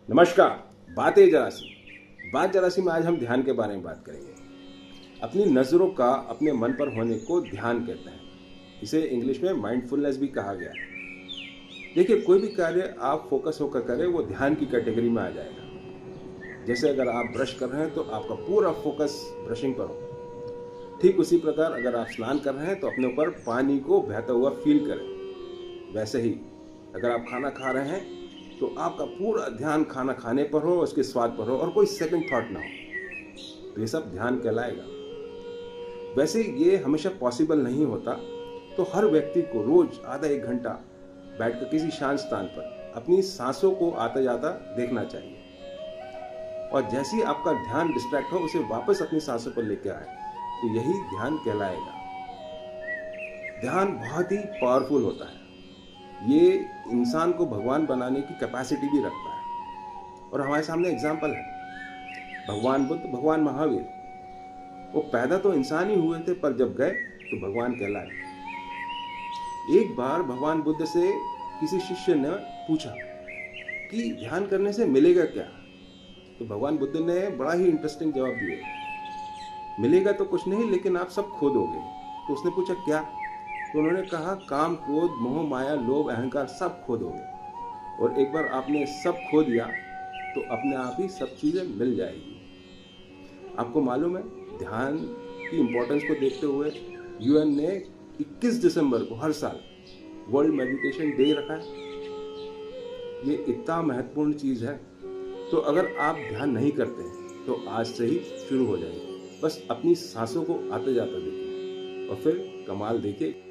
नमस्कार। बात जरा सी में आज हम ध्यान के बारे में बात करेंगे। अपनी नज़रों का अपने मन पर होने को ध्यान कहते हैं। इसे इंग्लिश में माइंडफुलनेस भी कहा गया है। देखिए, कोई भी कार्य आप फोकस होकर करें वो ध्यान की कैटेगरी में आ जाएगा। जैसे अगर आप ब्रश कर रहे हैं तो आपका पूरा फोकस ब्रशिंग पर हो। ठीक उसी प्रकार अगर आप स्नान कर रहे हैं तो अपने ऊपर पानी को बहता हुआ फील करें। वैसे ही अगर आप खाना खा रहे हैं तो आपका पूरा ध्यान खाना खाने पर हो, उसके स्वाद पर हो और कोई सेकंड थॉट ना हो। तो ये सब ध्यान कहलाएगा। वैसे ये हमेशा पॉसिबल नहीं होता, तो हर व्यक्ति को रोज आधा एक घंटा बैठकर किसी शांत स्थान पर अपनी सांसों को आता जाता देखना चाहिए। और जैसे ही आपका ध्यान डिस्ट्रैक्ट हो उसे वापस अपनी सांसों पर लेकर आए, तो यही ध्यान कहलाएगा। ध्यान बहुत ही पावरफुल होता है। ये इंसान को भगवान बनाने की कैपेसिटी भी रखता है। और हमारे सामने एग्जाम्पल है भगवान बुद्ध, भगवान महावीर। वो पैदा तो इंसान ही हुए थे, पर जब गए तो भगवान कहलाए। एक बार भगवान बुद्ध से किसी शिष्य ने पूछा कि ध्यान करने से मिलेगा क्या। तो भगवान बुद्ध ने बड़ा ही इंटरेस्टिंग जवाब दिया, मिलेगा तो कुछ नहीं, लेकिन आप सब खो दोगे। तो उसने पूछा क्या। तो उन्होंने कहा, काम, क्रोध, मोह, माया, लोभ, अहंकार सब खो दोगे। और एक बार आपने सब खो दिया तो अपने आप ही सब चीज़ें मिल जाएगी। आपको मालूम है, ध्यान की इम्पोर्टेंस को देखते हुए यूएन ने 21 दिसंबर को हर साल वर्ल्ड मेडिटेशन डे रखा है। ये इतना महत्वपूर्ण चीज़ है। तो अगर आप ध्यान नहीं करते तो आज से ही शुरू हो जाइए। बस अपनी सांसों को आते जाता देखिए और फिर कमाल देखिए।